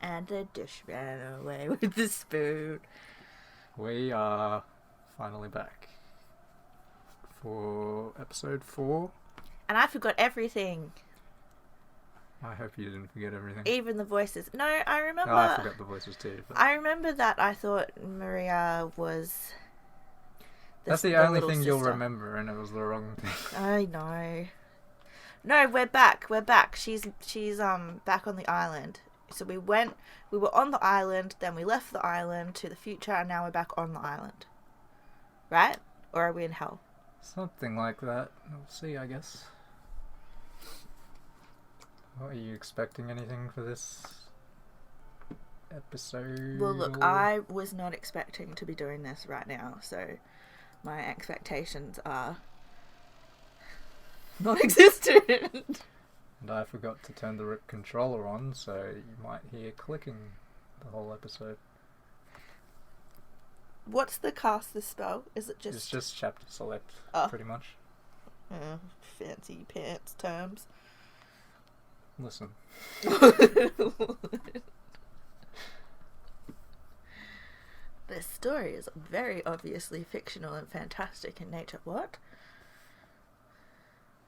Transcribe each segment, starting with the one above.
And the dish ran away with the spoon. We are finally back for episode 4. And I forgot everything. I hope you didn't forget everything. Even the voices. No, I remember. Oh, I forgot the voices too. But... I remember that I thought Maria was... That's the only little thing sister. you'll remember, and it was the wrong thing. I know. No, we're back. We're back. She's back on the island. So we were on the island, then we left the island to the future, and now we're back on the island. Right? Or are we in hell? Something like that. We'll see, I guess. Are you expecting anything for this episode? Well, look, I was not expecting to be doing this right now, so my expectations are non-existent. And I forgot to turn the controller on, so you might hear clicking the whole episode. What's the cast this spell? Is it just... It's just chapter select, pretty much. Fancy pants terms. Listen. This story is very obviously fictional and fantastic in nature. What?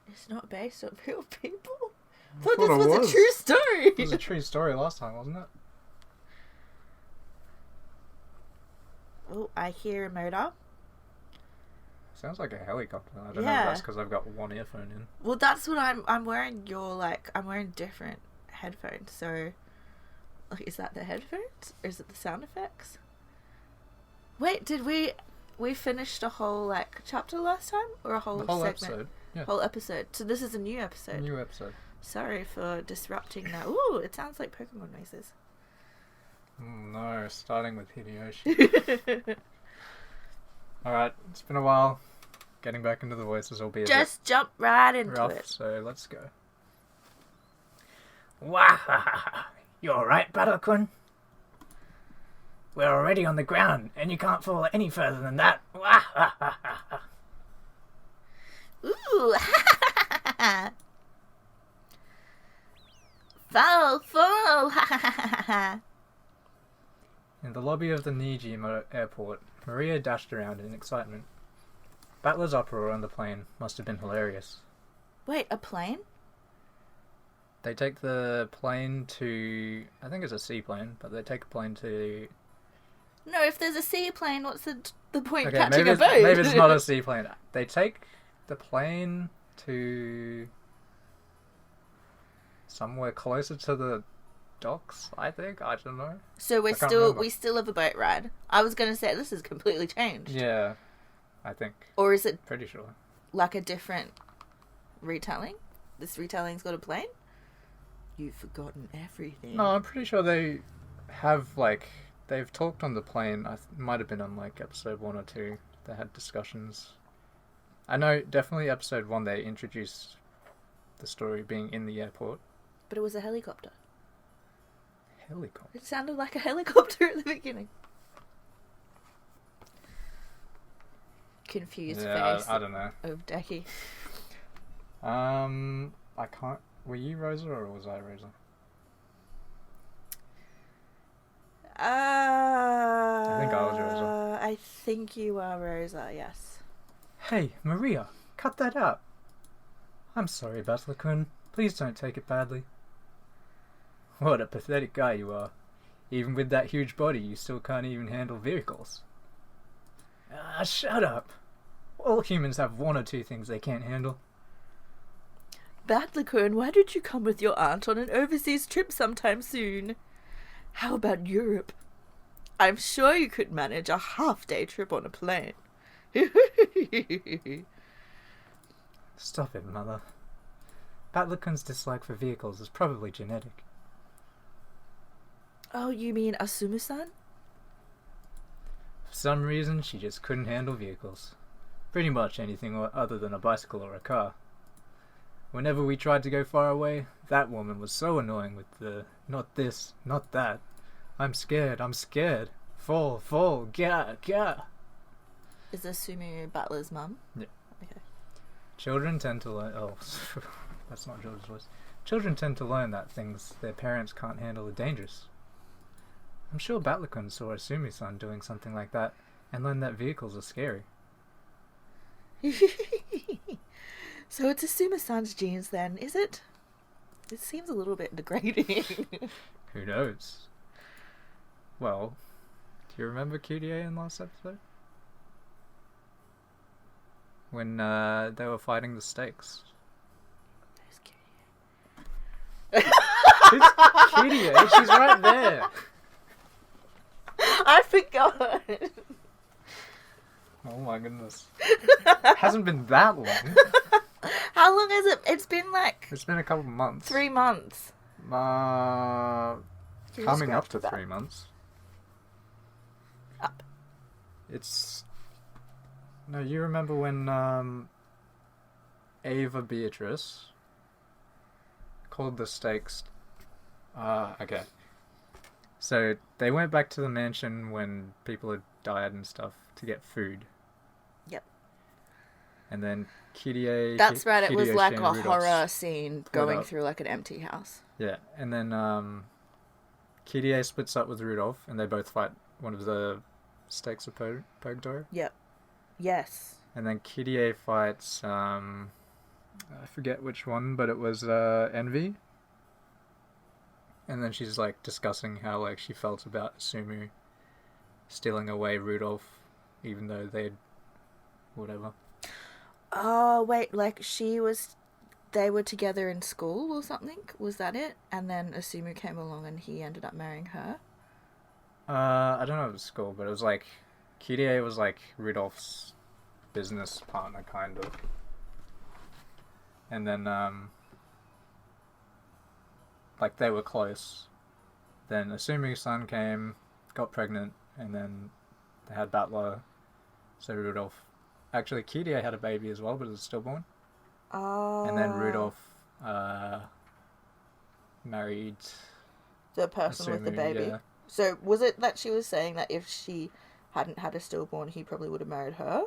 It's not based on real people? I thought this was a true story. It was a true story last time, wasn't it? Oh, I hear a motor. Sounds like a helicopter. I don't know if that's because I've got one earphone in. Well, that's what I'm wearing. I'm wearing different headphones. So, like, is that the headphones or is it the sound effects? Wait, did we finished a whole chapter last time or a whole segment? Episode. Yeah. Whole episode. So this is a new episode. New episode. Sorry for disrupting that. Ooh, it sounds like Pokemon noises. No, starting with Hideyoshi. Alright, it's been a while. Getting back into the voices will be a Just jump right into rough, it. so let's go. Wahaha! You alright, Battle-kun? We're already on the ground, and you can't fall any further than that. Wahaha! Ooh, fall. In the lobby of the Niji airport, Maria dashed around in excitement. Battler's uproar on the plane must have been hilarious. Wait, a plane? They take the plane to... I think it's a seaplane, but they take a plane to... No, if there's a seaplane, what's the point Okay, catching maybe a boat? maybe it's not a seaplane. They take the plane to... somewhere closer to the docks, I think. I don't know. So we still have a boat ride. I was going to say this is completely changed. Yeah, I think. Or is it Pretty sure. like a different retelling? This retelling's got a plane? You've forgotten everything. No, I'm pretty sure they have, they've talked on the plane. Might have been on, episode 1 or 2. They had discussions. I know, definitely episode 1 they introduced the story being in the airport. But it was a helicopter. Helicopter? It sounded like a helicopter at the beginning. Confused face I don't know. of Dekk. I can't... Were you Rosa or was I Rosa? I think I was Rosa. I think you are Rosa, yes. Hey, Maria, cut that out. I'm sorry, Battle-kun. Please don't take it badly. What a pathetic guy you are. Even with that huge body, you still can't even handle vehicles. Ah, shut up. All humans have one or two things they can't handle. Battle-kun, why don't you come with your aunt on an overseas trip sometime soon? How about Europe? I'm sure you could manage a half-day trip on a plane. Stop it, Mother. Battle-kun's dislike for vehicles is probably genetic. Oh, you mean Asumu-san? For some reason, she just couldn't handle vehicles. Pretty much anything other than a bicycle or a car. Whenever we tried to go far away, that woman was so annoying with the, not this, not that. I'm scared. Fall, gah. Is Asumu Butler's mum? Yeah. Okay. Children tend to learn, that's not George's voice. Children tend to learn that things their parents can't handle are dangerous. I'm sure Battler-kun saw Asumi-san doing something like that and learned that vehicles are scary. So it's Asuma-san's genes then, is it? It seems a little bit degrading. Who knows? Well, do you remember QDA in last episode? When they were fighting the stakes. Who's Who's QDA? She's right there. I forgot. Oh my goodness. Hasn't been that long. How long has it? It's been like It's been a couple of months. 3 months. Coming up to that. 3 months. Up. It's... No, you remember when Ava Beatrice called the stakes... okay. So, they went back to the mansion when people had died and stuff to get food. Yep. And then Kirie... That's right, it was Kirie like a Shane horror Rudolph's scene pulled going up. through like an empty house. Yeah, and then Kirie splits up with Rudolph, and they both fight one of the stakes of Purgatory. Yep. Yes. And then Kirie fights, I forget which one, but it was Envy. And then she's like discussing how like she felt about Sumu stealing away Rudolph, even though they'd whatever. Oh, wait, like they were together in school or something? Was that it? And then Asumu came along and he ended up marrying her? I don't know if it was school, but it was like, Kirie was like Rudolph's business partner, kind of. And then, like they were close. Then Asumi's son came, got pregnant, and then they had Battler, so Rudolph. Actually, Kirie had a baby as well, but it was stillborn. Oh. And then Rudolph married The person with the Asumu, baby. yeah. So was it that she was saying that if she hadn't had a stillborn, he probably would have married her?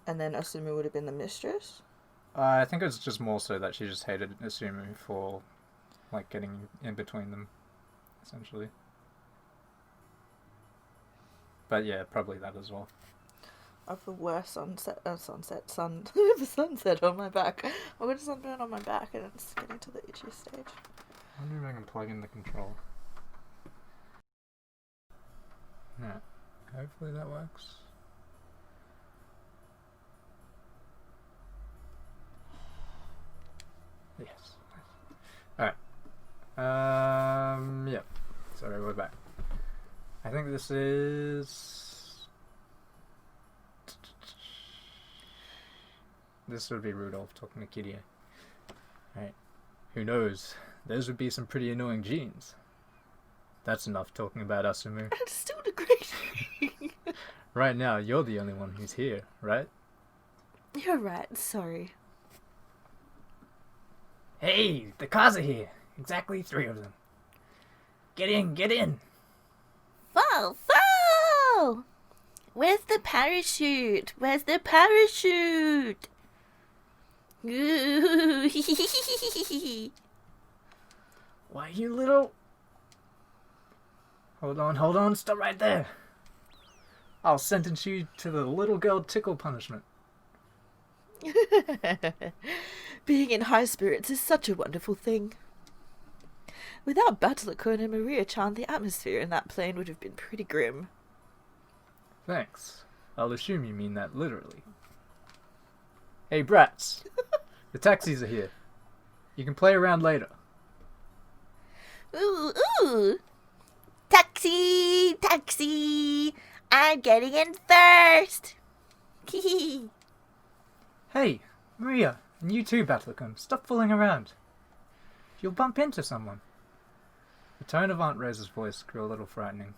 And then Asumu would have been the mistress? I think it was just more so that she just hated Asumu for, like, getting in between them, essentially. But yeah, probably that as well. Of the worst sun, the sunset on my back. I got a sunburn on my back and it's getting to the itchy stage. I wonder if I can plug in the control. Yeah, hopefully that works. Yes. Alright. Yeah. Sorry, we're back. I think this is... This would be Rudolph talking to Kirie. Right. Who knows? Those would be some pretty annoying genes. That's enough talking about Asumu. It's still degrading. Right now, you're the only one who's here, right? You're right, sorry. Hey, the cars are here. Exactly 3 of them. Get in, get in. Whoa, whoa! Where's the parachute? Where's the parachute? Ooh, Why, you little... Hold on, stop right there. I'll sentence you to the little girl tickle punishment. Being in high spirits is such a wonderful thing. Without Battler-kun and Maria-chan, the atmosphere in that plane would have been pretty grim. Thanks. I'll assume you mean that literally. Hey, brats. The taxis are here. You can play around later. Ooh, ooh! Taxi! Taxi! I'm getting in first! Hey, Maria, and you too, Battler-kun. Stop fooling around. You'll bump into someone. The tone of Aunt Rose's voice grew a little frightening.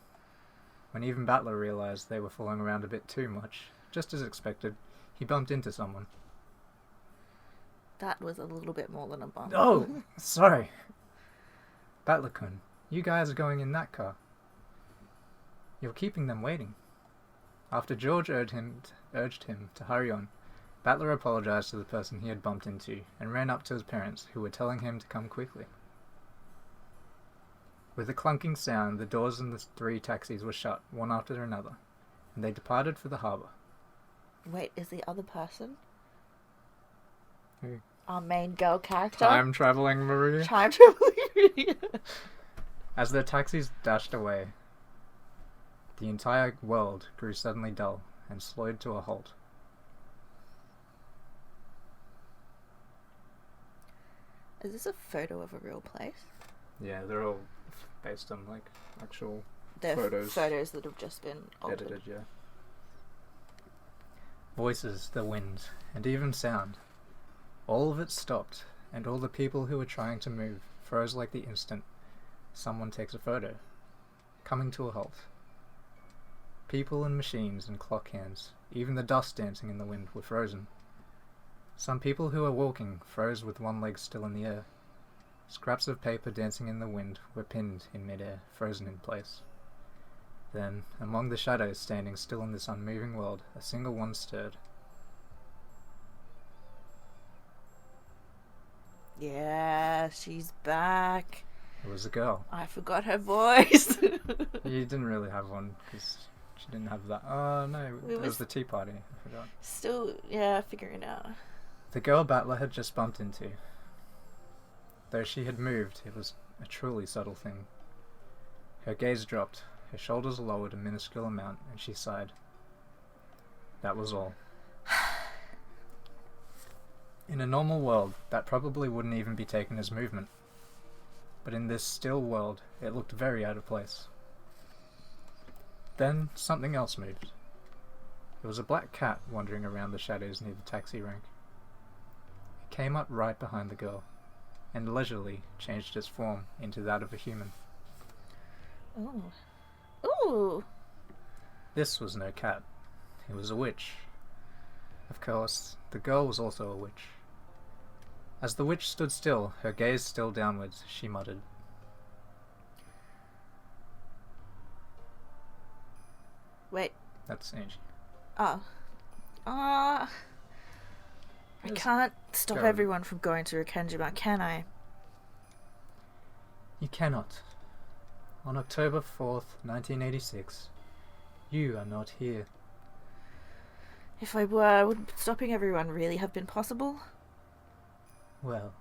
When even Battler realized they were fooling around a bit too much, just as expected, he bumped into someone. That was a little bit more than a bump. Oh, sorry. Battler-kun, you guys are going in that car. You're keeping them waiting. After George urged him to hurry on, Battler apologized to the person he had bumped into and ran up to his parents, who were telling him to come quickly. With a clunking sound, the doors in the 3 taxis were shut, one after another, and they departed for the harbour. Wait, is the other person Who? our main girl character? Time travelling Maria. Time traveling Maria. As the taxis dashed away, the entire world grew suddenly dull and slowed to a halt. Is this a photo of a real place? Yeah, they're all based on like actual They're photos that have just been altered. edited, yeah. Voices, the wind, and even sound. All of it stopped, and all the people who were trying to move froze like the instant someone takes a photo, coming to a halt. People and machines and clock hands, even the dust dancing in the wind, were frozen. Some people who were walking froze with one leg still in the air. Scraps of paper dancing in the wind were pinned in midair, frozen in place. Then, among the shadows standing still in this unmoving world, a single one stirred. Yeah, she's back. It was a girl. I forgot her voice. You didn't really have one, because she didn't have that. Oh no, it was the tea party. I forgot. Still, yeah, figuring it out. The girl Battler had just bumped into. Though she had moved, it was a truly subtle thing. Her gaze dropped, her shoulders lowered a minuscule amount, and she sighed. That was all. In a normal world, that probably wouldn't even be taken as movement. But in this still world, it looked very out of place. Then, something else moved. It was a black cat wandering around the shadows near the taxi rank. It came up right behind the girl, and leisurely changed its form into that of a human. Ooh. Ooh. This was no cat. It was a witch. Of course, the girl was also a witch. As the witch stood still, her gaze still downwards, she muttered. Wait. That's Angie. Oh. I Yes. can't stop Go. everyone from going to Rekenjima, can I? You cannot. On October 4th, 1986, you are not here. If I were, would stopping everyone really have been possible? Well,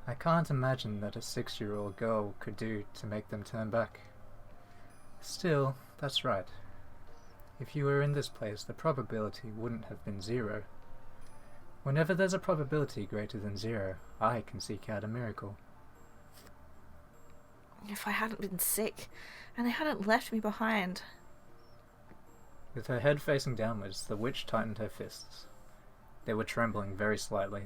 I can't imagine that a 6-year-old girl could do to make them turn back. Still, that's right. If you were in this place, the probability wouldn't have been 0. Whenever there's a probability greater than 0, I can seek out a miracle. If I hadn't been sick, and they hadn't left me behind. With her head facing downwards, the witch tightened her fists. They were trembling very slightly.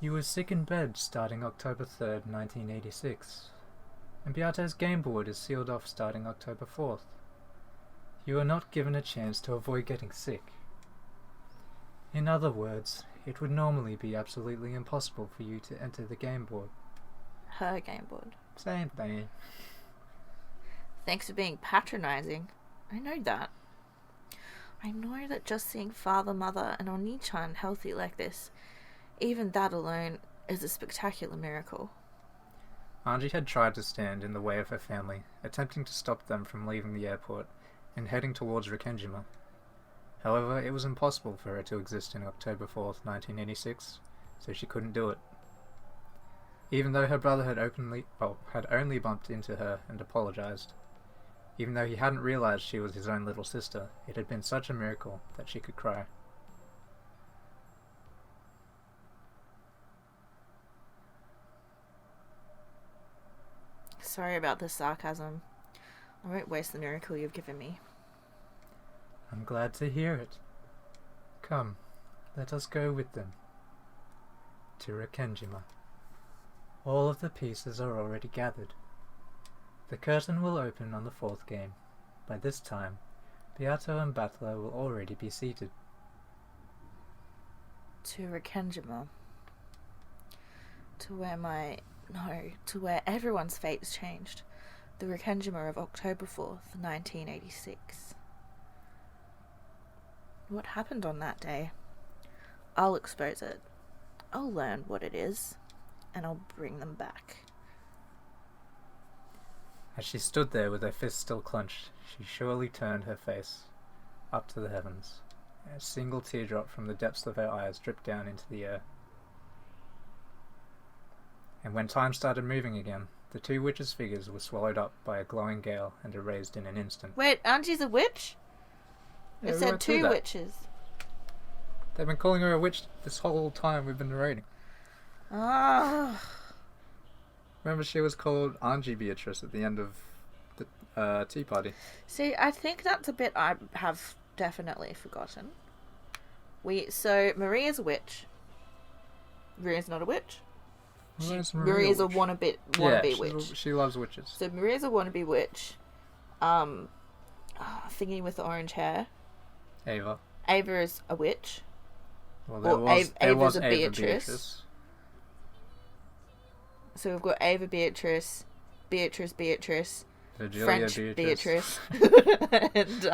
You were sick in bed starting October 3rd, 1986, and Beato's game board is sealed off starting October 4th. You were not given a chance to avoid getting sick. In other words, it would normally be absolutely impossible for you to enter the game board. Her game board. Same thing. Thanks for being patronizing. I know that. I know that just seeing father, mother, and Oni-chan healthy like this, even that alone, is a spectacular miracle. Angie had tried to stand in the way of her family, attempting to stop them from leaving the airport and heading towards Rekenjima. However, it was impossible for her to exist in October 4th, 1986, so she couldn't do it. Even though her brother had only bumped into her and apologized. Even though he hadn't realized she was his own little sister, it had been such a miracle that she could cry. Sorry about the sarcasm. I won't waste the miracle you've given me. I'm glad to hear it. Come, let us go with them. To Rekenjima. All of the pieces are already gathered. The curtain will open on the 4th game. By this time, Beato and Battler will already be seated. To Rekenjima. To where everyone's fate's changed. The Rekenjima of October 4th, 1986. What happened on that day? I'll expose it. I'll learn what it is. and I'll bring them back. As she stood there with her fist still clenched, she surely turned her face up to the heavens. A single teardrop from the depths of her eyes dripped down into the air. And when time started moving again, the two witches' figures were swallowed up by a glowing gale and erased in an instant. Wait, Angie's a witch? Yeah, It we said went through 2 that. witches. They've been calling her a witch this whole time we've been narrating. Ah. Remember, she was called Angie Beatrice at the end of the Tea Party. See, I think that's a bit I have definitely forgotten. So Maria's a witch. Maria's not a witch. Where's Maria's a witch? wannabe witch. She loves witches. So Maria's a wannabe witch. Thingy with the orange hair. Ava. Ava is a witch. Well, Or there was Ava's a Ava Beatrice. So we've got Ava Beatrice, Beatrice, Virgilia French Beatrice. and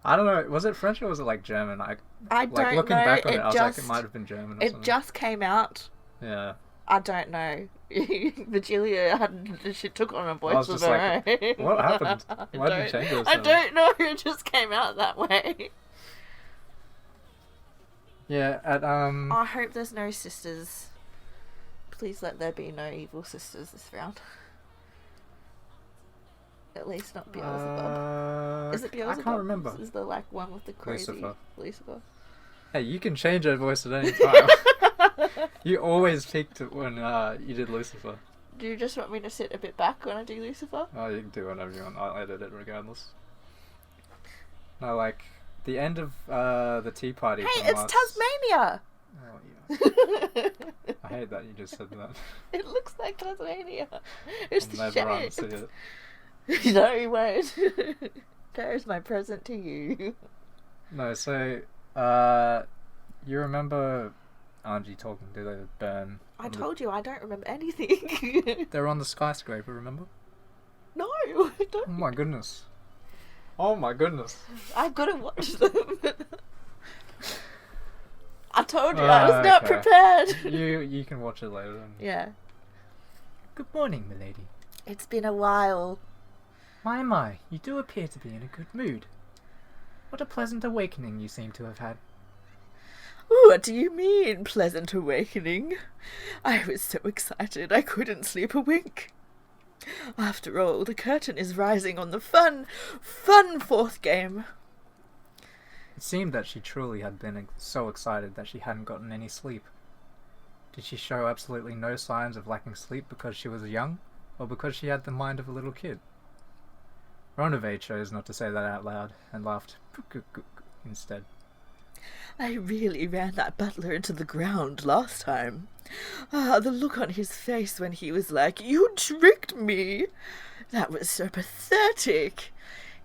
I don't know. Was it French or was it like German? I like don't looking know. back on it, I was like, just, it might have been German or it something. just came out. Yeah. I don't know. Virgilia she took on a I voice was of just her like, own. what happened? Why did you change it? I don't know. It just came out that way. Yeah. I hope there's no sisters. Please let there be no evil sisters this round. At least not Beelzebub. Is it Beelzebub? I can't remember. Is the like one with the crazy Lucifer? Hey, you can change her voice at any time. You always peaked it when you did Lucifer. Do you just want me to sit a bit back when I do Lucifer? Oh, you can do whatever you want. I'll edit it regardless. No, like the end of the Tea Party. Hey, from it's last... Tasmania! Oh, yeah. I hate that you just said that. It looks like Tasmania. It's I'll the never shape. unsee it. No, you won't. There's my present to you. No, so you remember Angie talking to the burn? I told you I don't remember anything. They were on the skyscraper, remember? No, I don't. Oh my goodness. Oh my goodness. I've got to watch them. I told you I was not Okay. prepared. You can watch it later. Then. Yeah. Good morning, milady. It's been a while. My, you do appear to be in a good mood. What a pleasant awakening you seem to have had. What do you mean, pleasant awakening? I was so excited I couldn't sleep a wink. After all, the curtain is rising on the fun 4th game. It seemed that she truly had been so excited that she hadn't gotten any sleep. Did she show absolutely no signs of lacking sleep because she was young, or because she had the mind of a little kid? Ronove chose not to say that out loud, and laughed instead. I really ran that butler into the ground last time. Ah, the look on his face when he was like, "You tricked me!" That was so pathetic.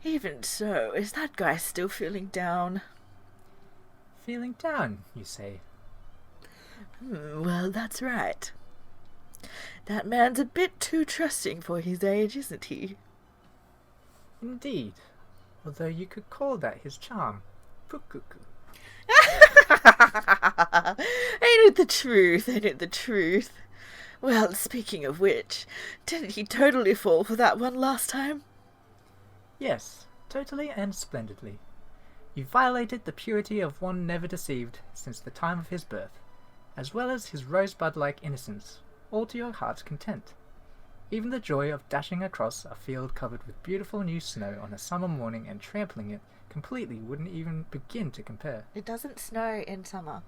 Even so, is that guy still feeling down? Feeling down, you say? Well, that's right. That man's a bit too trusting for his age, isn't he? Indeed. Although you could call that his charm. Pukuku. Ain't it the truth? Ain't it the truth? Well, speaking of which, didn't he totally fall for that one last time? Yes, totally and splendidly. You violated the purity of one never deceived since the time of his birth, as well as his rosebud-like innocence, all to your heart's content. Even the joy of dashing across a field covered with beautiful new snow on a summer morning and trampling it completely wouldn't even begin to compare. It doesn't snow in summer.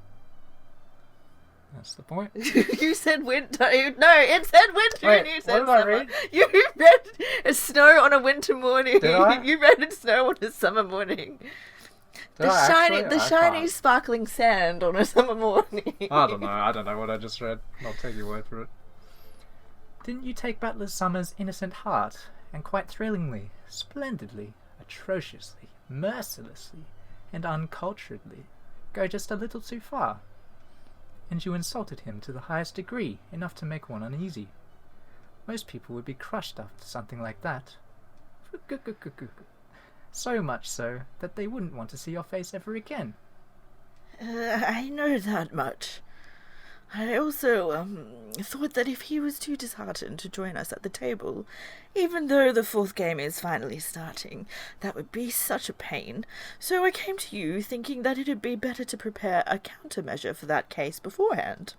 That's the point. You said winter. No, it said winter Wait, and you said what did I summer. read? You read snow on a winter morning. Did I? You read snow on a summer morning. Did I actually? The I shiny can't. sparkling sand on a summer morning. I don't know what I just read. I'll take your word for it. Didn't you take Butler Summer's innocent heart, and quite thrillingly, splendidly, atrociously, mercilessly, and unculturedly, go just a little too far? And you insulted him to the highest degree, enough to make one uneasy. Most people would be crushed after something like that. So much so that they wouldn't want to see your face ever again. I know that much. I also thought that if he was too disheartened to join us at the table, even though the fourth game is finally starting, that would be such a pain. So I came to you thinking that it'd be better to prepare a countermeasure for that case beforehand.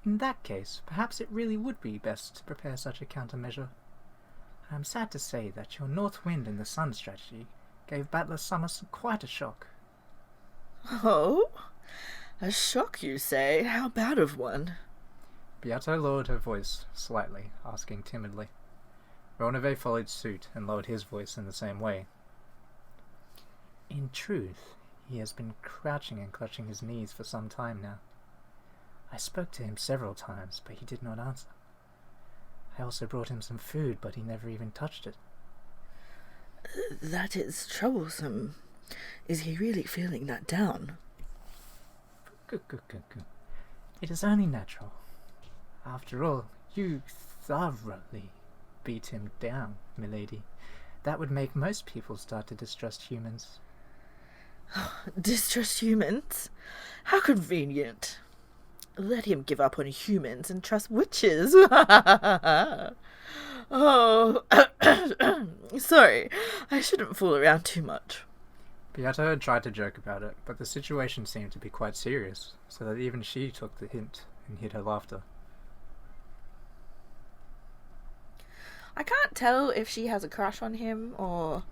In that case, perhaps it really would be best to prepare such a countermeasure. I am sad to say that your North Wind and the Sun strategy gave Battler Summers quite a shock. Oh? A shock, you say? How bad of one? Beato lowered her voice slightly, asking timidly. Ronave followed suit and lowered his voice in the same way. In truth, he has been crouching and clutching his knees for some time now. I spoke to him several times, but he did not answer. I also brought him some food, but he never even touched it. That is troublesome. Is he really feeling that down? Good. It is only natural. After all, you thoroughly beat him down, milady. That would make most people start to distrust humans. Distrust humans? How convenient. Let him give up on humans and trust witches. Oh, sorry. I shouldn't fool around too much. Beato had tried to joke about it, but the situation seemed to be quite serious, so that even she took the hint and hid her laughter. I can't tell if she has a crush on him or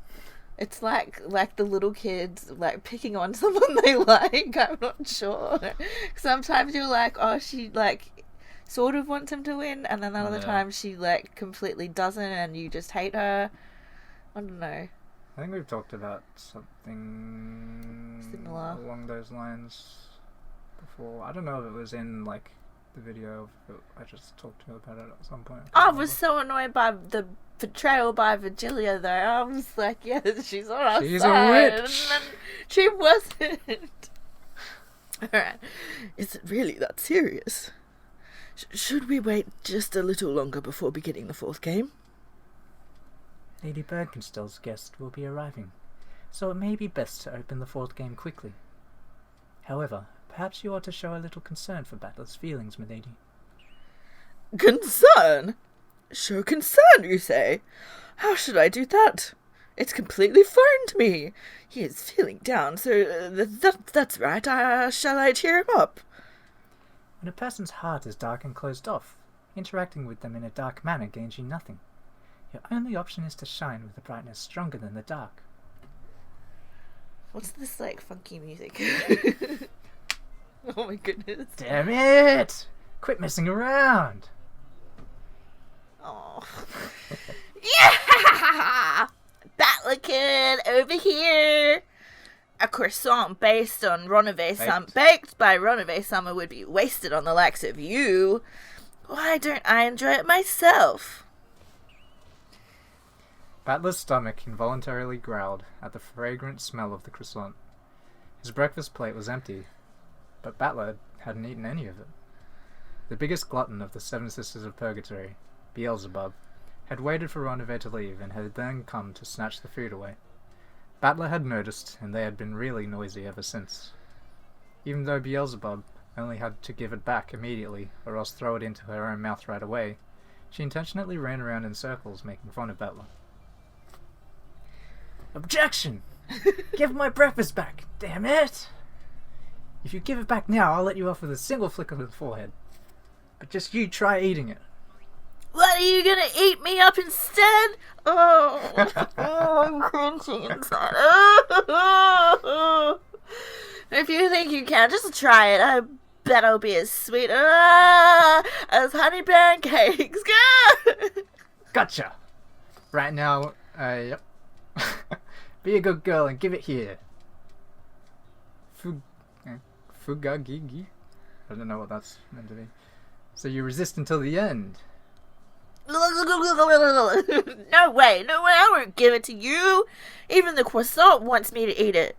it's like the little kids like picking on someone they like. I'm not sure. Sometimes you're like, oh, she like sort of wants him to win, and then other times she like completely doesn't, and you just hate her. I don't know. I think we've talked about something similar along those lines before. I don't know if it was in like the video. I just talked to her about it at some point. I was so annoyed by the betrayal by Virgilia, though. I was like, yeah, she's on our She's side. a witch. And then she wasn't. Alright. Is it really that serious? Should we wait just a little longer before beginning the fourth game? Lady Berkenstell's guest will be arriving, so it may be best to open the fourth game quickly. However, perhaps you ought to show a little concern for Battler's feelings, milady. Concern? Show concern, you say? How should I do that? It's completely foreign to me. He is feeling down, so that's right. Shall I cheer him up? When a person's heart is dark and closed off, interacting with them in a dark manner gains you nothing. Your only option is to shine with a brightness stronger than the dark. What's this, like, funky music? Oh my goodness. Damn it! Quit messing around! Oh. Yeah! Battler Kid over here! A croissant based on Ronave Summer, baked by Ronave Summer, would be wasted on the likes of you. Why don't I enjoy it myself? Battler's stomach involuntarily growled at the fragrant smell of the croissant. His breakfast plate was empty, but Battler hadn't eaten any of it. The biggest glutton of the Seven Sisters of Purgatory, Beelzebub, had waited for Ronave to leave and had then come to snatch the food away. Battler had noticed, and they had been really noisy ever since. Even though Beelzebub only had to give it back immediately, or else throw it into her own mouth right away, she intentionally ran around in circles making fun of Battler. Objection! Give my breakfast back, damn it! If you give it back now, I'll let you off with a single flick of the forehead. But just you try eating it. What, are you gonna eat me up instead? Oh, I'm crunching inside. Oh. If you think you can, just try it. I bet I'll be as sweet as honey pancakes. Gotcha! Right now, yep. Be a good girl and give it here. Fugagigi? I don't know what that's meant to be. So you resist until the end. No way, I won't give it to you. Even the croissant wants me to eat it.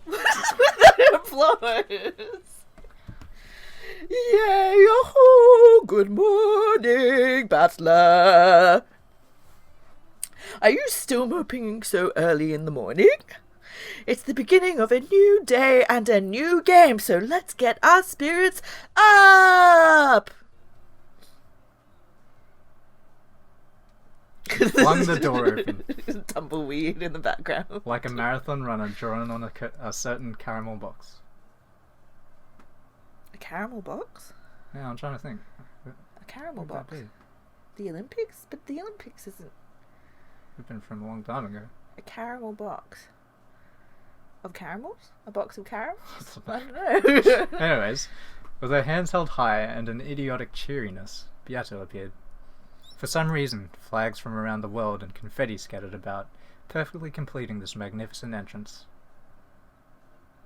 What's with the applause? Yay, oh, good morning, Battler. Are you still moping so early in the morning? It's the beginning of a new day and a new game, so let's get our spirits up! Flung the door open. Tumbleweed in the background. Like a marathon runner drawn on a certain caramel box. A caramel box? Yeah, I'm trying to think. A caramel What would that box? be? The Olympics? But the Olympics isn't It's been from a long time ago. a caramel box. Of caramels? A box of caramels? I don't know. Anyways, with her hands held high and an idiotic cheeriness, Beato appeared. For some reason, flags from around the world and confetti scattered about, perfectly completing this magnificent entrance.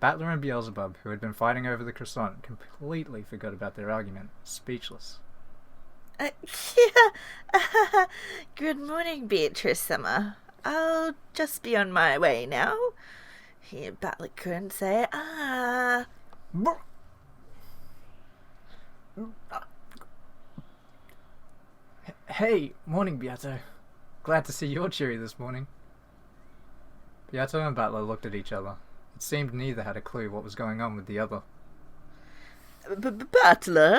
Battler and Beelzebub, who had been fighting over the croissant, completely forgot about their argument, speechless. Yeah. Good morning, Beatrice Summer. I'll just be on my way now. Here, Battler couldn't say, Hey, morning, Beato. Glad to see you're cheery this morning. Beato and Battler looked at each other. It seemed neither had a clue what was going on with the other. Battler?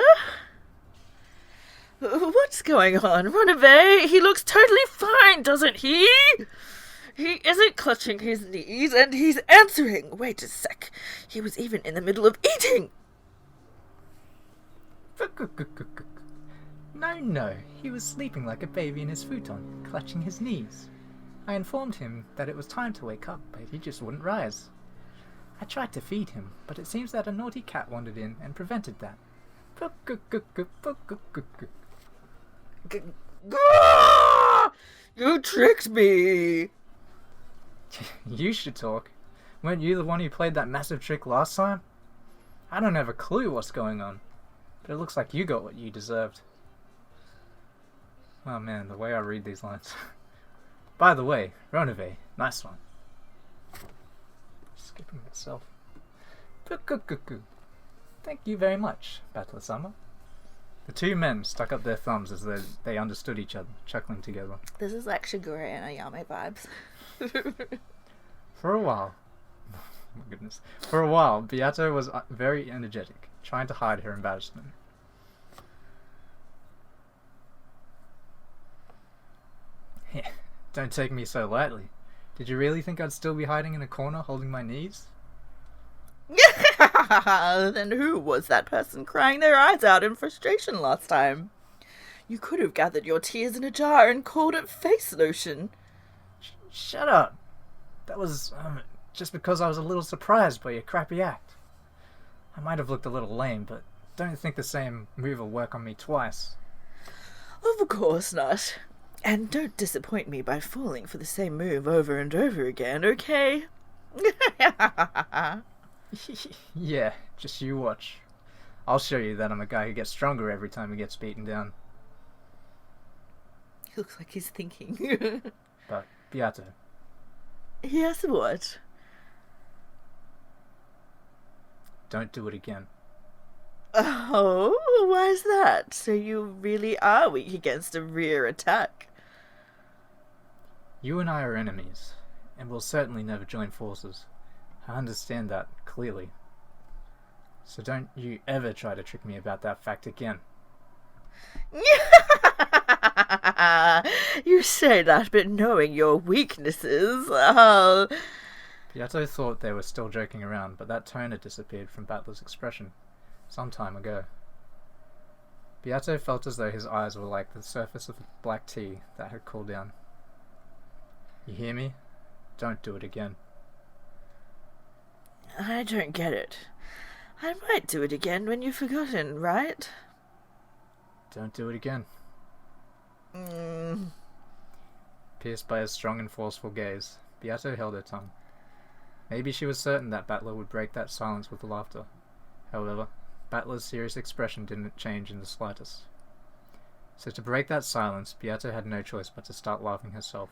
What's going on? Run away! He looks totally fine, doesn't he? He isn't clutching his knees, and he's answering. Wait a sec. He was even in the middle of eating. No, he was sleeping like a baby in his futon, clutching his knees. I informed him that it was time to wake up, but he just wouldn't rise. I tried to feed him, but it seems that a naughty cat wandered in and prevented that. You tricked me! You should talk. Weren't you the one who played that massive trick last time? I don't have a clue what's going on, but it looks like you got what you deserved. Oh man, the way I read these lines. By the way, Ronove, nice one. Skipping myself. Thank you very much, Battler Summer. The two men stuck up their thumbs as they understood each other, chuckling together. This is like Shigure and Ayame vibes. For a while, oh my goodness. For a while, Beato was very energetic, trying to hide her embarrassment. Don't take me so lightly. Did you really think I'd still be hiding in a corner holding my knees? Then who was that person crying their eyes out in frustration last time? You could have gathered your tears in a jar and called it face lotion. Shut up! That was just because I was a little surprised by your crappy act. I might have looked a little lame, but don't think the same move will work on me twice. Of course not. And don't disappoint me by falling for the same move over and over again, okay? Yeah, just you watch. I'll show you that I'm a guy who gets stronger every time he gets beaten down. He looks like he's thinking. But, Beato, Yes, what? don't do it again. Oh, why's that? So you really are weak against a rear attack? You and I are enemies, and we'll certainly never join forces. I understand that, clearly. So don't you ever try to trick me about that fact again. You say that, but knowing your weaknesses, Beato thought they were still joking around, but that tone had disappeared from Battler's expression some time ago. Beato felt as though his eyes were like the surface of black tea that had cooled down. You hear me? Don't do it again. I don't get it. I might do it again when you've forgotten, right? Don't do it again. Mm. Pierced by his strong and forceful gaze, Beato held her tongue. Maybe she was certain that Battler would break that silence with laughter. However, Battler's serious expression didn't change in the slightest. So to break that silence, Beato had no choice but to start laughing herself.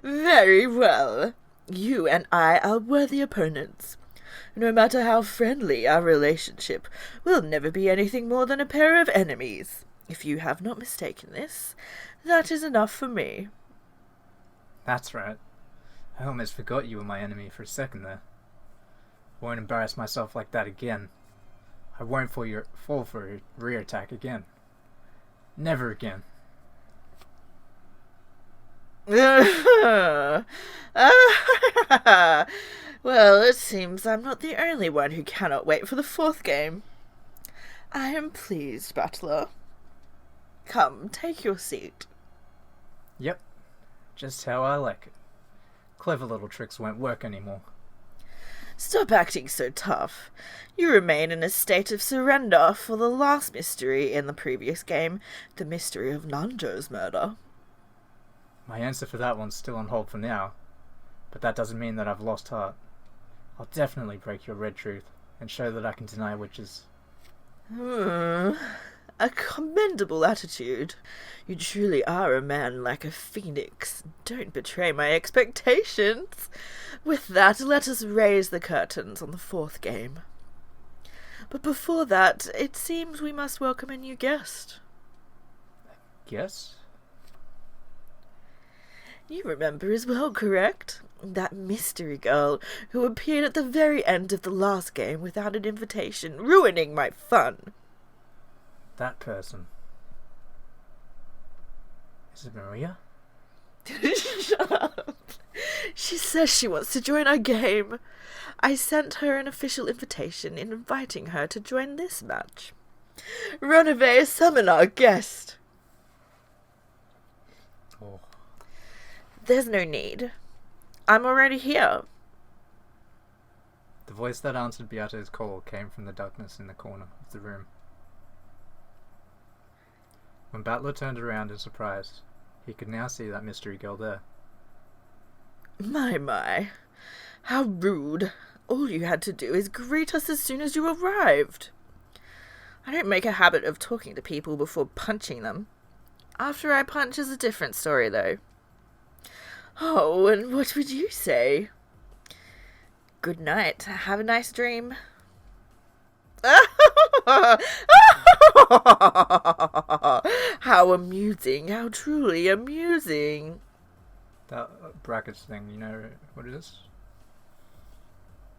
Very well. You and I are worthy opponents. No matter how friendly our relationship, we'll never be anything more than a pair of enemies. If you have not mistaken this, that is enough for me. That's right. I almost forgot you were my enemy for a second there. I won't embarrass myself like that again. I won't fall for a rear attack again. Never again. Well, it seems I'm not the only one who cannot wait for the fourth game. I am pleased, Butler. Come, take your seat. Yep. Just how I like it. Clever little tricks won't work anymore. Stop acting so tough. You remain in a state of surrender for the last mystery in the previous game, the mystery of Nanjo's murder. My answer for that one's still on hold for now, but that doesn't mean that I've lost heart. I'll definitely break your red truth and show that I can deny witches. A commendable attitude. You truly are a man like a phoenix. Don't betray my expectations. With that, let us raise the curtains on the fourth game. But before that, it seems we must welcome a new guest. Guess? You remember as well, correct? That mystery girl who appeared at the very end of the last game without an invitation, ruining my fun. That person. Is it Maria? Shut up. She says she wants to join our game. I sent her an official invitation inviting her to join this match. Runaway, summon our guest. Oh. There's no need. I'm already here. The voice that answered Beato's call came from the darkness in the corner of the room. When Battler turned around in surprise, he could now see that mystery girl there. My. How rude. All you had to do is greet us as soon as you arrived. I don't make a habit of talking to people before punching them. After I punch is a different story, though. Oh, and what would you say? Good night. Have a nice dream. How amusing. How truly amusing. That brackets thing, you know what it is?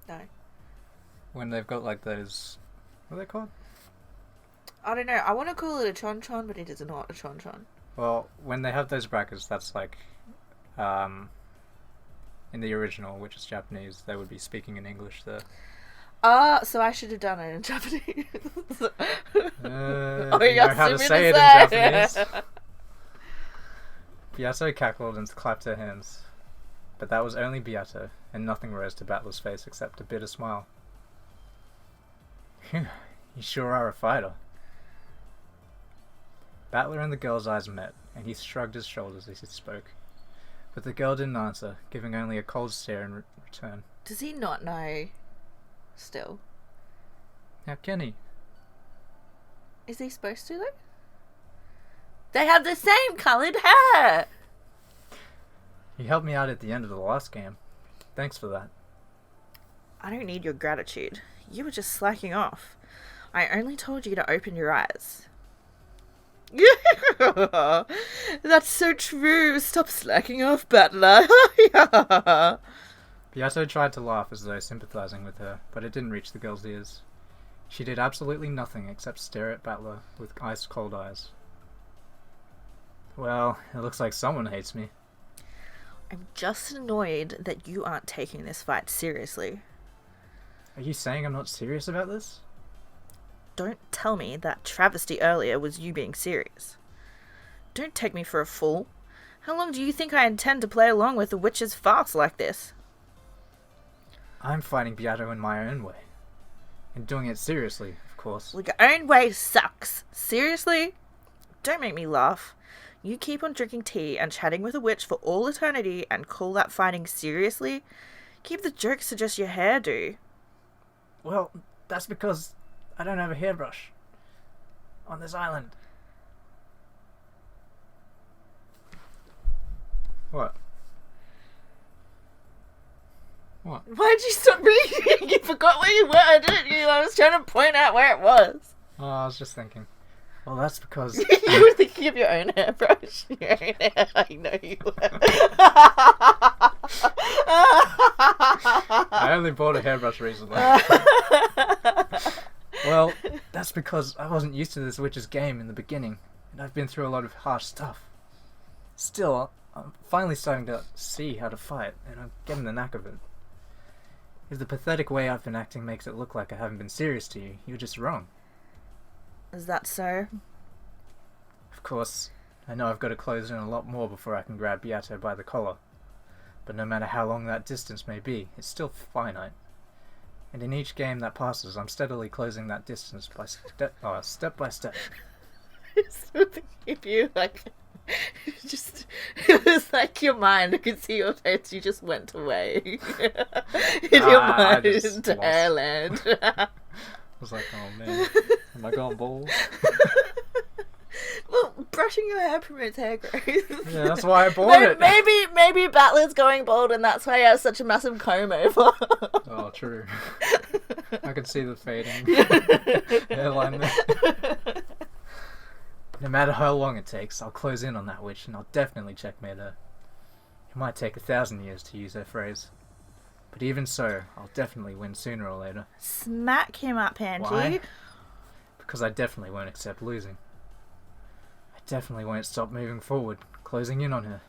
No. When they've got like those... What are they called? I don't know. I want to call it a chon-chon, but it is not a chon-chon. Well, when they have those brackets, that's like... in the original, which is Japanese, they would be speaking in English there. So I should have done it in Japanese. You know how to say it in Japanese. Beato cackled and clapped her hands. But that was only Beato, and nothing rose to Battler's face except a bitter smile. Phew, you sure are a fighter. Battler and the girl's eyes met, and he shrugged his shoulders as he spoke. But the girl didn't answer, giving only a cold stare in return. Does he not know still? How can he? Is he supposed to, though? They have the same coloured hair! He helped me out at the end of the last game. Thanks for that. I don't need your gratitude. You were just slacking off. I only told you to open your eyes. That's so true. Stop slacking off, Battler. Beato tried to laugh as though sympathizing with her, but it didn't reach the girl's ears. She did absolutely nothing except stare at Battler with ice-cold eyes. Well, it looks like someone hates me. I'm just annoyed that you aren't taking this fight seriously. Are you saying I'm not serious about this? Don't tell me that travesty earlier was you being serious. Don't take me for a fool. How long do you think I intend to play along with a witch's farce like this? I'm fighting Beato in my own way. And doing it seriously, of course. Well, your own way sucks. Seriously? Don't make me laugh. You keep on drinking tea and chatting with a witch for all eternity and call that fighting seriously? Keep the jokes to just your hairdo. Well, that's because I don't have a hairbrush on this island. What? What? Why'd you stop reading? You forgot where you were, didn't you? I was trying to point out where it was. Oh, I was just thinking. Well, that's because... You were thinking of your own hairbrush. Your own hair. I know you were. I only bought a hairbrush recently. Well, that's because I wasn't used to this witch's game in the beginning, and I've been through a lot of harsh stuff. Still, I'm finally starting to see how to fight, and I'm getting the knack of it. If the pathetic way I've been acting makes it look like I haven't been serious to you, you're just wrong. Is that so? Of course, I know I've got to close in a lot more before I can grab Beato by the collar. But no matter how long that distance may be, it's still finite. And in each game that passes, I'm steadily closing that distance by step by step. It's something of you, like, just, it was like your mind, I could see your face, you just went away. In your mind, into airland. I was like, oh man, am I going bald? Well, brushing your hair promotes hair growth. Yeah, that's why I bought it. Maybe Battler's going bald and that's why he has such a massive comb over. Oh, true. I can see the fading hairline there. No matter how long it takes, I'll close in on that witch and I'll definitely checkmate her. It might take 1,000 years to use her phrase. But even so, I'll definitely win sooner or later. Smack him up, Angie. Why? Because I definitely won't accept losing. I definitely won't stop moving forward, closing in on her.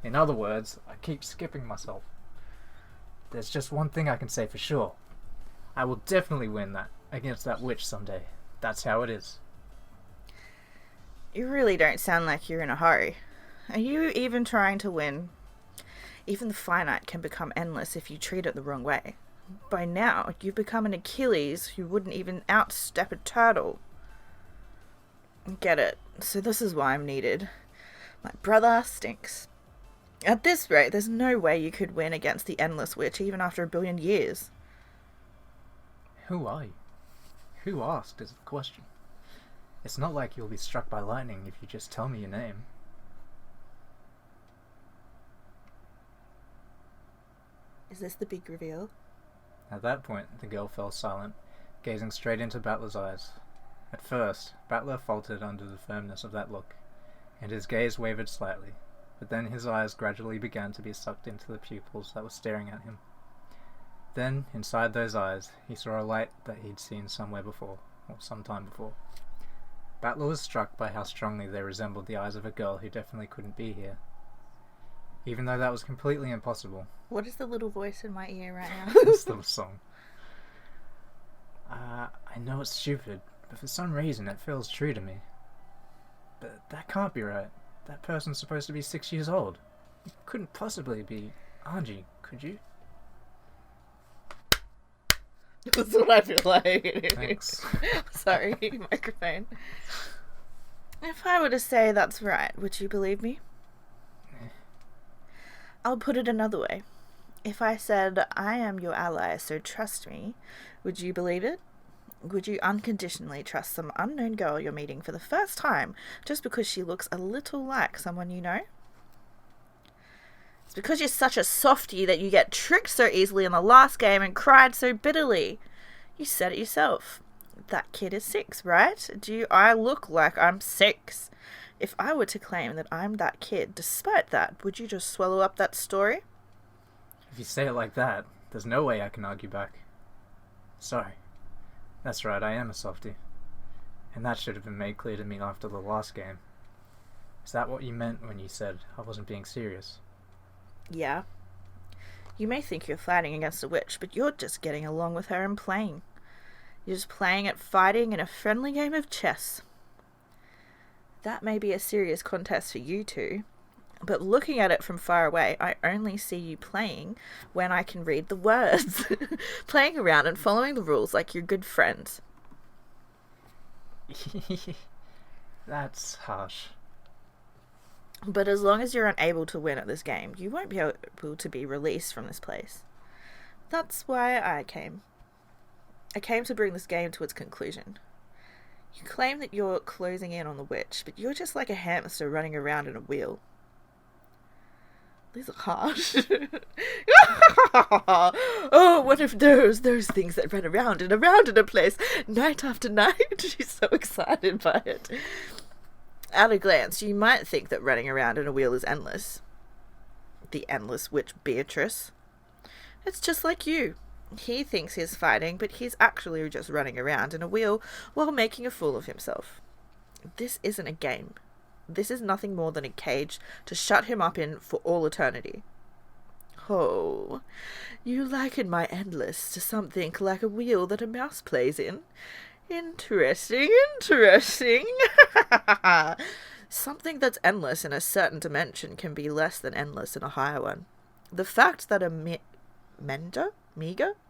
In other words, I keep skipping myself. There's just one thing I can say for sure. I will definitely win that against that witch someday. That's how it is. You really don't sound like you're in a hurry. Are you even trying to win? Even the finite can become endless if you treat it the wrong way. By now, you've become an Achilles who wouldn't even outstep a turtle. Get it. So this is why I'm needed. My brother stinks. At this rate, there's no way you could win against the Endless Witch even after 1 billion years. Who are you? Who asked is the question. It's not like you'll be struck by lightning if you just tell me your name. Is this the big reveal? At that point, the girl fell silent, gazing straight into Battler's eyes. At first, Battler faltered under the firmness of that look, and his gaze wavered slightly, but then his eyes gradually began to be sucked into the pupils that were staring at him. Then, inside those eyes, he saw a light that he'd seen somewhere before, or sometime before. Battler was struck by how strongly they resembled the eyes of a girl who definitely couldn't be here. Even though that was completely impossible. What is the little voice in my ear right now? This little song. I know it's stupid, but for some reason it feels true to me. But that can't be right. That person's supposed to be 6 years old. You couldn't possibly be Angie, could you? That's what I feel like. Thanks. Sorry, microphone. If I were to say that's right, would you believe me? I'll put it another way. If I said, I am your ally, so trust me, would you believe it? Would you unconditionally trust some unknown girl you're meeting for the first time just because she looks a little like someone you know? It's because you're such a softie that you get tricked so easily in the last game and cried so bitterly. You said it yourself. That kid is 6, right? Do I look like I'm 6? If I were to claim that I'm that kid, despite that, would you just swallow up that story? If you say it like that, there's no way I can argue back. Sorry. That's right, I am a softie. And that should have been made clear to me after the last game. Is that what you meant when you said I wasn't being serious? Yeah. You may think you're fighting against a witch, but you're just getting along with her and playing. You're just playing at fighting in a friendly game of chess. That may be a serious contest for you two, but looking at it from far away, I only see you playing when I can read the words. Playing around and following the rules like you're good friends. That's harsh. But as long as you're unable to win at this game, you won't be able to be released from this place. That's why I came. I came to bring this game to its conclusion. You claim that you're closing in on the witch, but you're just like a hamster running around in a wheel. These are harsh. Oh, what if those things that run around and around in a place night after night? She's so excited by it. At a glance, you might think that running around in a wheel is endless. The endless witch Beatrice. It's just like you. He thinks he's fighting, but he's actually just running around in a wheel while making a fool of himself. This isn't a game. This is nothing more than a cage to shut him up in for all eternity. Oh, you liken my endless to something like a wheel that a mouse plays in? Interesting. Something that's endless in a certain dimension can be less than endless in a higher one. The fact that a Mega?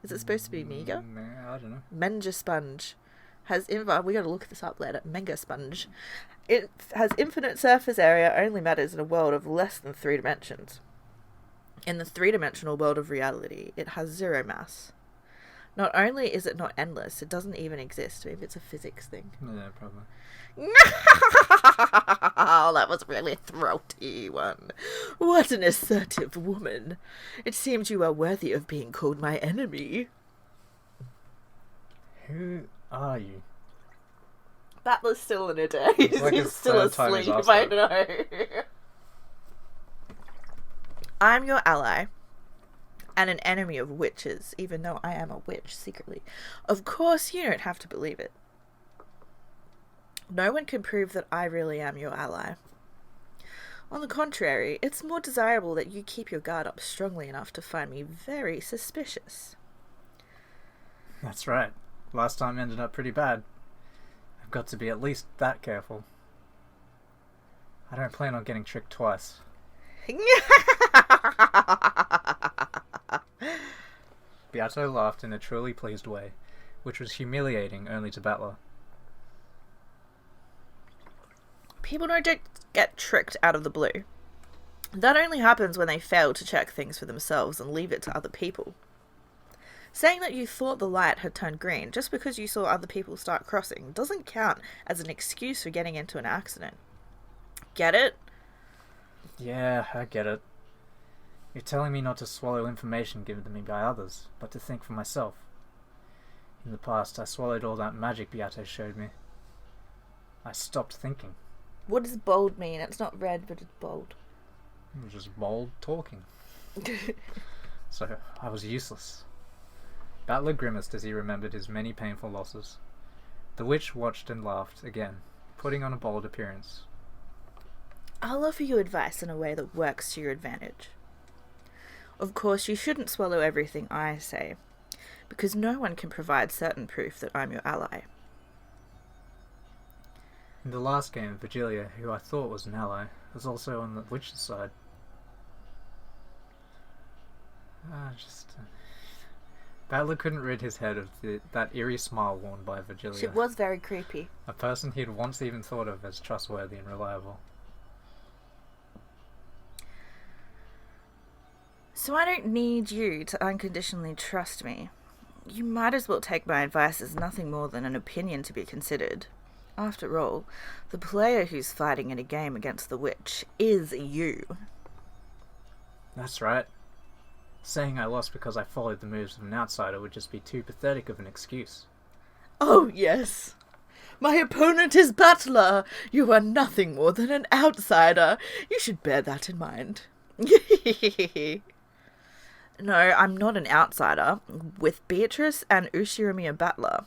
Is it supposed to be Mega? I don't know. Menga sponge has we gotta look this up later. Menga sponge. It has infinite surface area only matters in a world of less than 3 dimensions. In the 3-dimensional world of reality, it has 0 mass. Not only is it not endless, it doesn't even exist. Maybe it's a physics thing. Yeah, probably. Oh, that was really throaty one. What an assertive woman. It seems you are worthy of being called my enemy. Who are you? Battler's still in a daze. Like He's still asleep, I know. I'm your ally. And an enemy of witches, even though I am a witch secretly. Of course, you don't have to believe it. No one can prove that I really am your ally. On the contrary, it's more desirable that you keep your guard up strongly enough to find me very suspicious. That's right. Last time ended up pretty bad. I've got to be at least that careful. I don't plan on getting tricked twice. Beato laughed in a truly pleased way, which was humiliating only to Battler. People don't get tricked out of the blue. That only happens when they fail to check things for themselves and leave it to other people. Saying that you thought the light had turned green just because you saw other people start crossing doesn't count as an excuse for getting into an accident. Get it? Yeah, I get it. You're telling me not to swallow information given to me by others, but to think for myself. In the past, I swallowed all that magic Beato showed me. I stopped thinking. What does bold mean? It's not red, but it's bold. It was just bold talking. So, I was useless. Battler grimaced as he remembered his many painful losses. The witch watched and laughed again, putting on a bold appearance. I'll offer you advice in a way that works to your advantage. Of course, you shouldn't swallow everything I say, because no one can provide certain proof that I'm your ally. In the last game, Virgilia, who I thought was an ally, was also on the witch's side. Battler couldn't rid his head of that eerie smile worn by Virgilia. She was very creepy. A person he'd once even thought of as trustworthy and reliable. So I don't need you to unconditionally trust me. You might as well take my advice as nothing more than an opinion to be considered. After all, the player who's fighting in a game against the witch is you. That's right. Saying I lost because I followed the moves of an outsider would just be too pathetic of an excuse. Oh, yes. My opponent is Battler. You are nothing more than an outsider. You should bear that in mind. No, I'm not an outsider. With Beatrice and Ushirumi are Battler.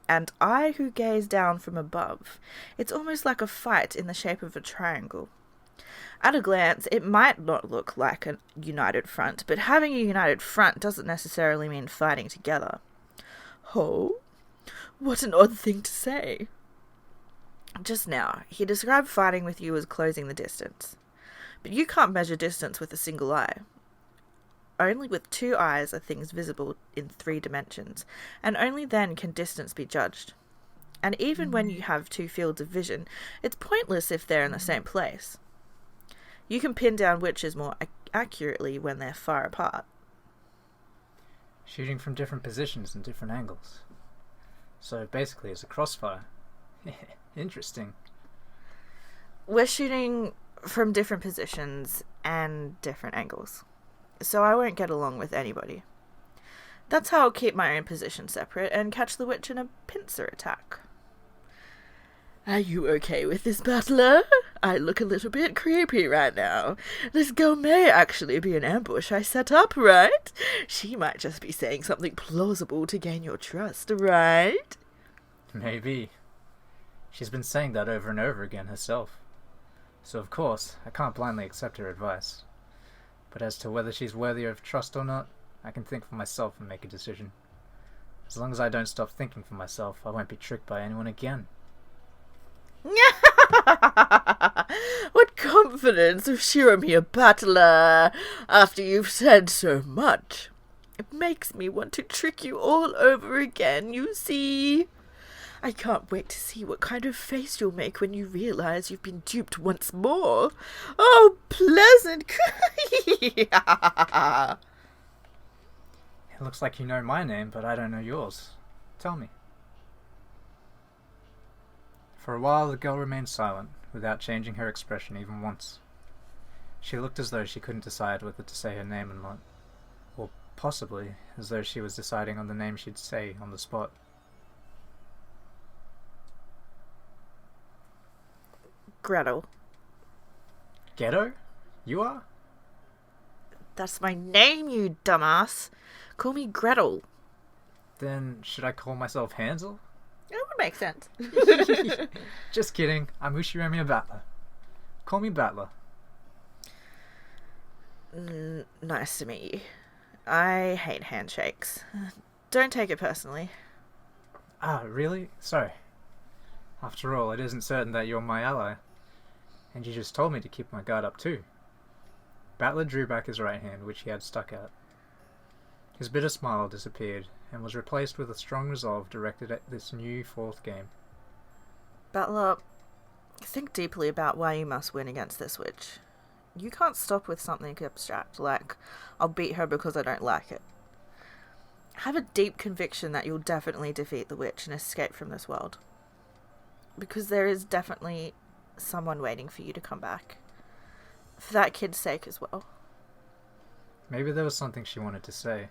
And I who gaze down from above. It's almost like a fight in the shape of a triangle. At a glance, it might not look like a united front, but having a united front doesn't necessarily mean fighting together. Oh, what an odd thing to say. Just now, he described fighting with you as closing the distance. But you can't measure distance with a single eye. Only with 2 eyes are things visible in 3 dimensions, and only then can distance be judged. And even when you have 2 fields of vision, it's pointless if they're in the same place. You can pin down witches more accurately when they're far apart. Shooting from different positions and different angles. So basically it's a crossfire. Interesting. We're shooting from different positions and different angles. So I won't get along with anybody. That's how I'll keep my own position separate and catch the witch in a pincer attack. Are you okay with this, Battler? I look a little bit creepy right now. This girl may actually be an ambush I set up, right? She might just be saying something plausible to gain your trust, right? Maybe. She's been saying that over and over again herself. So of course, I can't blindly accept her advice. But as to whether she's worthy of trust or not, I can think for myself and make a decision. As long as I don't stop thinking for myself, I won't be tricked by anyone again. What confidence of Shiromir, Battler, after you've said so much. It makes me want to trick you all over again, you see. I can't wait to see what kind of face you'll make when you realize you've been duped once more. Oh, pleasant. It looks like you know my name, but I don't know yours. Tell me. For a while the girl remained silent, without changing her expression even once. She looked as though she couldn't decide whether to say her name or not, or possibly as though she was deciding on the name she'd say on the spot. Gretel. Ghetto? You are? That's my name, you dumbass. Call me Gretel. Then should I call myself Hansel? That would make sense. Just kidding. I'm Ushiromir Battler. Call me Battler. Nice to meet you. I hate handshakes. Don't take it personally. Ah, really? Sorry. After all, it isn't certain that you're my ally. And you just told me to keep my guard up too. Battler drew back his right hand, which he had stuck out. His bitter smile disappeared, and was replaced with a strong resolve directed at this new fourth game. Battler, think deeply about why you must win against this witch. You can't stop with something abstract, like, I'll beat her because I don't like it. Have a deep conviction that you'll definitely defeat the witch and escape from this world. Because there is definitely someone waiting for you to come back. For that kid's sake as well. Maybe there was something she wanted to say.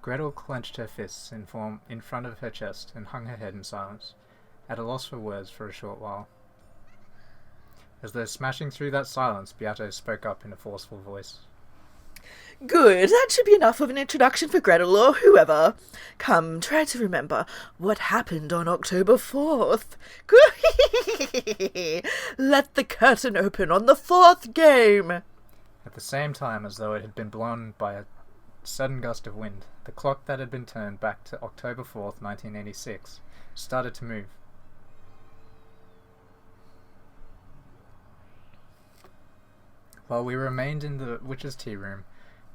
Gretel clenched her fists in front of her chest and hung her head in silence, at a loss for words for a short while. As though smashing through that silence, Beato spoke up in a forceful voice. Good, that should be enough of an introduction for Gretel or whoever. Come, try to remember what happened on October 4th. Let the curtain open on the fourth game. At the same time, as though it had been blown by a sudden gust of wind, the clock that had been turned back to October 4th, 1986, started to move. While we remained in the witch's tea room,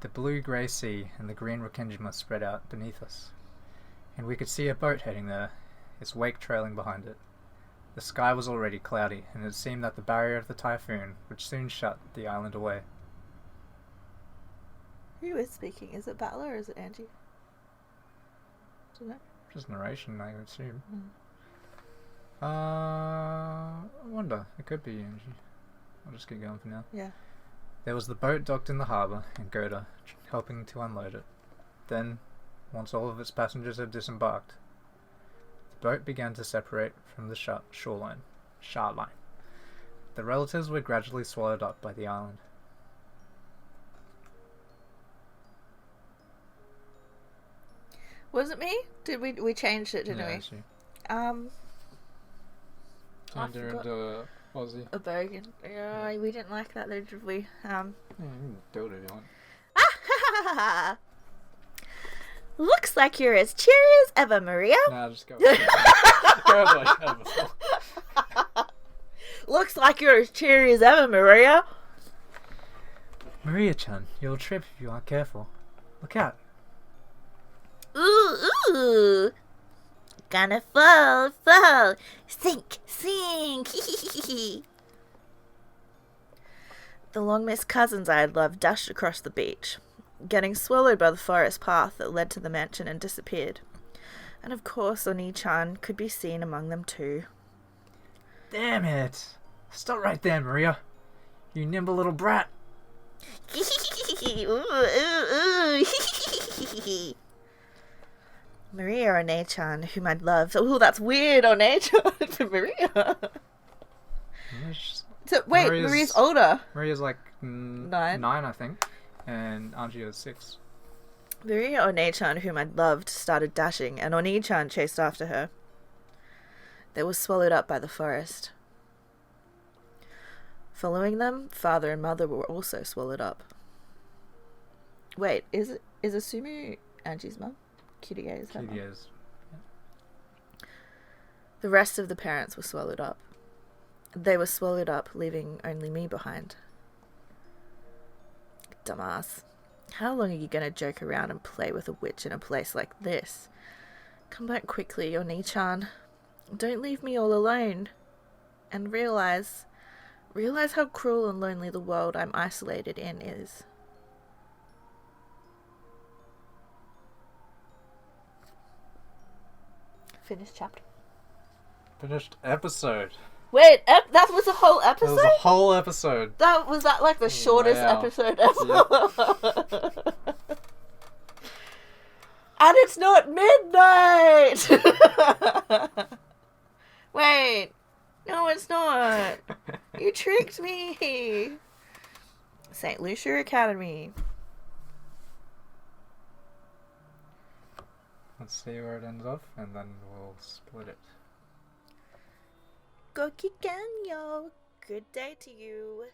the blue-grey sea and the green Rokkenjima spread out beneath us, and we could see a boat heading there, its wake trailing behind it. The sky was already cloudy, and it seemed that the barrier of the typhoon would soon shut the island away. Who is speaking? Is it Battler or is it Angie? Do you know? Just narration, I would assume. I wonder. It could be Angie. I'll just get going for now. Yeah. There was the boat docked in the harbour, and Goda helping to unload it. Then, once all of its passengers had disembarked, the boat began to separate from the shoreline. The relatives were gradually swallowed up by the island. Was it me? Did we changed it, didn't we? She turned her into a Aussie. A bogan. Yeah, we didn't like that though, did we? Yeah, you can do it if you want. Looks like you're as cheery as ever, Maria. Nah, just go. Go with what I said before. Looks like you're as cheery as ever, Maria. Maria-chan, you'll trip if you aren't careful. Look out. Ooh. Gonna fall. Sink. The long-missed cousins I had loved dashed across the beach, getting swallowed by the forest path that led to the mansion and disappeared. And of course Oni-chan could be seen among them too. Damn it! Stop right there, Maria. You nimble little brat. Maria One-chan, whom I'd love. Oh, that's weird, One-chan for Maria. So, wait, Maria's older. Maria's like 9, I think. And Anji's 6. Maria One-chan, whom I'd loved, started dashing, and Oni-chan chased after her. They were swallowed up by the forest. Following them, father and mother were also swallowed up. Wait, is Asumi Angie's mum? Kirie is her mum. Kirie's. The rest of the parents were swallowed up. They were swallowed up, leaving only me behind. Dumbass. How long are you going to joke around and play with a witch in a place like this? Come back quickly, Oni-chan. Don't leave me all alone. And realize how cruel and lonely the world I'm isolated in is. Finished chapter. Finished episode. Wait, that was a whole That episode? was a whole episode. Was that like the shortest Wow. episode ever? And it's not midnight! Wait. No, it's not. You tricked me. St. Lucia Academy. Let's see where it ends up, and then we'll split it. Gokikenyo. Good day to you.